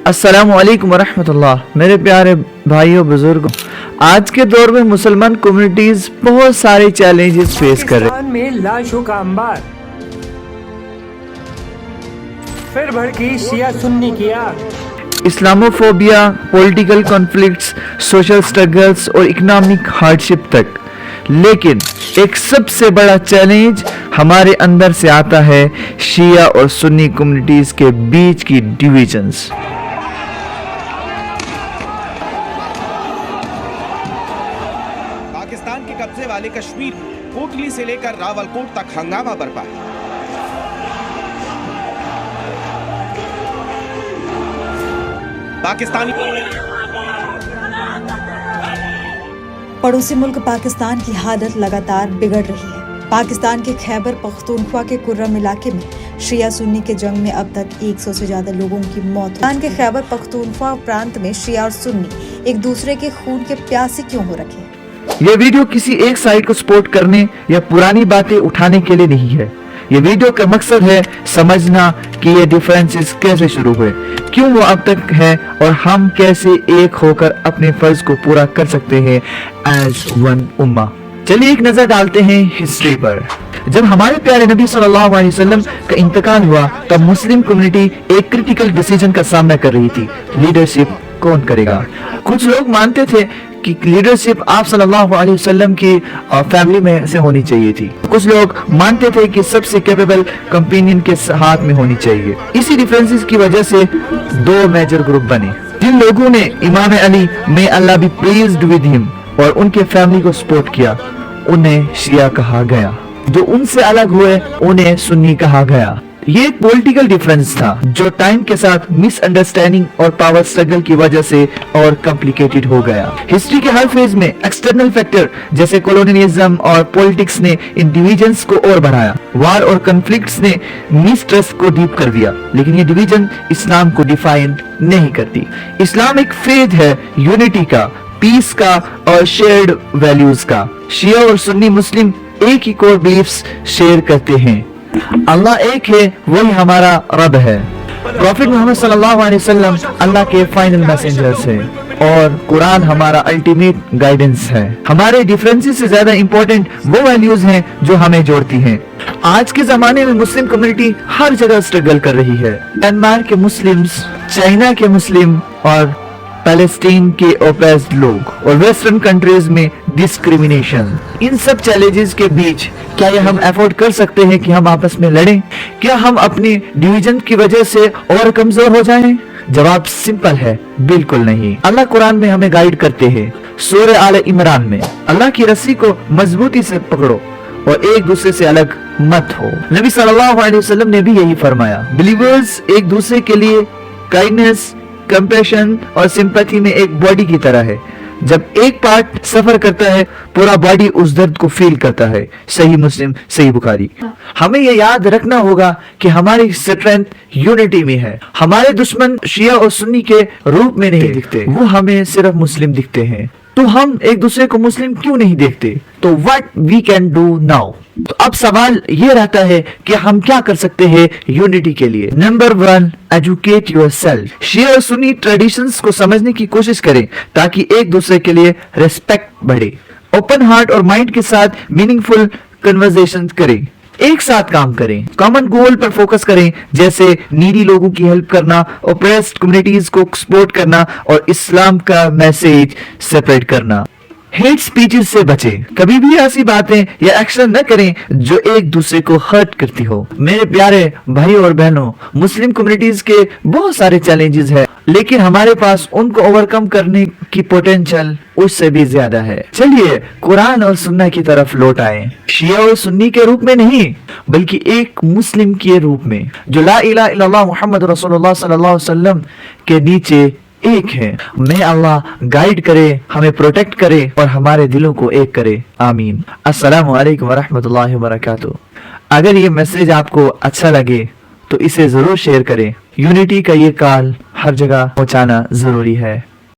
अस्सलामु अलैकुम वरहमतुल्लाह। मेरे प्यारे भाइयों बुजुर्गों, आज के दौर में मुसलमान कम्युनिटीज बहुत सारे चैलेंजेस फेस कर रहे पाकिस्तान में लाशों का अंबार, फिर भड़की शिया सुन्नी की आग। Islamophobia, political conflicts, social struggles और इकोनॉमिक हार्डशिप तक। लेकिन एक सबसे बड़ा चैलेंज हमारे अंदर से आता है शिया और सुन्नी कम्युनिटीज के बीच की डिविजन्स। पाकिस्तान के कब्जे वाले कश्मीर, कोटली से लेकर रावलकोट तक हंगामा बरपा है। पाकिस्तानी पड़ोसी मुल्क पाकिस्तान की हालत लगातार बिगड़ रही है। पाकिस्तान के खैबर पख्तूनख्वा के कुर्रम इलाके में शिया सुन्नी के जंग में अब तक 100 से ज्यादा लोगों की मौत। पाकिस्तान के खैबर पख्तूनख्वा प्रांत में शिया और सुन्नी एक दूसरे के खून के प्यासे क्यों हो रखे? ये वीडियो किसी एक साइड को सपोर्ट करने या पुरानी बातें उठाने के लिए नहीं है। ये वीडियो का मकसद है समझना कि ये डिफरेंसेस कैसे शुरू हुए, क्यों वो अब तक है और हम कैसे एक होकर अपने फर्ज को पूरा कर सकते हैं एज वन उम्मा। चलिए एक नजर डालते हैं हिस्ट्री पर। जब हमारे प्यारे नबी सल्लल्लाहु अलैहि वसल्लम का इंतकाल हुआ तब मुस्लिम कम्युनिटी एक क्रिटिकल डिसीजन का सामना कर रही थी, लीडरशिप कौन करेगा। कुछ लोग मानते थे कि लीडरशिप आप सल्लल्लाहु अलैहि वसल्लम की फैमिली में से होनी चाहिए थी। कुछ लोग मानते थे कि सबसे कैपेबल कंपेनियन के हाथ में होनी चाहिए। इसी डिफरेंसेस की वजह से दो मेजर ग्रुप बने। जिन लोगों ने इमाम अली मे अल्लाह बी प्लीज्ड विद हिम और उनके फैमिली को सपोर्ट किया उन्हें शिया कहा गया, जो उनसे अलग हुए उन्हें सुन्नी कहा गया। ये एक पॉलिटिकल डिफरेंस था जो टाइम के साथ मिसअंडरस्टैंडिंग और पावर स्ट्रगल की वजह से और कॉम्प्लिकेटेड हो गया। हिस्ट्री के हर फेज में एक्सटर्नल फैक्टर जैसे कॉलोनियलिज्म और पॉलिटिक्स ने इन डिविजन्स को और बढ़ाया। वार और कॉन्फ्लिक्ट्स ने मिसट्रस्ट को डीप कर दिया, लेकिन ये डिवीजन इस्लाम को डिफाइन नहीं करती। इस्लाम एक फेथ है यूनिटी का, पीस का और शेयर्ड वैल्यूज का। शिया और सुन्नी मुस्लिम एक ही कोर बिलीफ्स शेयर करते हैं। अल्लाह एक है, वही हमारा रब है। प्रॉफिट मोहम्मद सल्लल्लाहु अलैहि वसल्लम अल्लाह के फाइनल मैसेंजर्स हैं और कुरान हमारा अल्टीमेट गाइडेंस है। हमारे डिफरेंसेस से ज्यादा इंपॉर्टेंट वो वैल्यूज हैं जो हमें जोड़ती हैं। आज के जमाने में मुस्लिम कम्युनिटी हर जगह स्ट्रगल कर रही है। म्यांमार के मुस्लिम्स, चाइना के मुस्लिम और पैलेस्टीन के ओप्रेस्ड लोग और वेस्टर्न कंट्रीज में डिस्क्रिमिनेशन। इन सब चैलेंजेस के बीच क्या ये हम अफोर्ड कर सकते हैं कि हम आपस में लड़ें? क्या हम अपनी डिवीजन की वजह से और कमजोर हो जाएं? जवाब सिंपल है, बिल्कुल नहीं। अल्लाह कुरान में हमें गाइड करते हैं। सूरह आले इमरान में अल्लाह की रस्सी को मजबूती से पकड़ो और एक दूसरे से अलग मत हो। नबी सल्लल्लाहु अलैहि वसल्लम ने भी यही फरमाया। बिलीवर्स एक दूसरे के लिए काइंडनेस, कंपैशन और सिंपैथी में एक बॉडी की तरह है। जब एक पार्ट सफर करता है पूरा बॉडी उस दर्द को फील करता है। सही मुस्लिम, सही बुखारी। हमें ये याद रखना होगा कि हमारी स्ट्रेंथ यूनिटी में है। हमारे दुश्मन शिया और सुन्नी के रूप में नहीं दिखते, वो हमें सिर्फ मुस्लिम दिखते हैं। तो हम एक दूसरे को मुस्लिम क्यों नहीं देखते? तो what we can do now? तो अब सवाल ये रहता है कि हम क्या कर सकते हैं यूनिटी के लिए। Number 1, educate yourself. शिया और सुन्नी ट्रेडिशंस को समझने की कोशिश करें ताकि एक दूसरे के लिए रिस्पेक्ट बढ़े। ओपन हार्ट और माइंड के साथ मीनिंगफुल कन्वर्सेशन करें। एक साथ काम करें, कॉमन गोल पर फोकस करें, जैसे नीडी लोगों की हेल्प करना, ओप्रेस्ड कम्युनिटीज को सपोर्ट करना और इस्लाम का मैसेज सेपरेट करना। हेट स्पीचेस से बचें। कभी भी ऐसी बातें या एक्शन न करें जो एक दूसरे को हर्ट करती हो। मेरे प्यारे भाइयों और बहनों, मुस्लिम कम्युनिटीज के बहुत सारे चैलेंजेस हैं, लेकिन हमारे पास उनको ओवरकम करने की पोटेंशियल उससे भी ज्यादा है। चलिए कुरान और सुन्ना की तरफ लौट आए। शिया और सुन्नी के रूप में नहीं, बल्कि एक मुस्लिम के रूप में जो ला इलाहा इल्लल्लाह मुहम्मद रसूलुल्लाह सल्लल्लाहु अलैहि वसल्लम के नीचे एक है। मैं अल्लाह गाइड करे, हमें प्रोटेक्ट करे और हमारे दिलों को एक करे। आमीन। अस्सलामु अलैकुम वरहमतुल्लाहि वबरकातुहू। अगर ये मैसेज आपको अच्छा लगे तो इसे जरूर शेयर करें। यूनिटी का ये कॉल हर जगह पहुंचाना जरूरी है।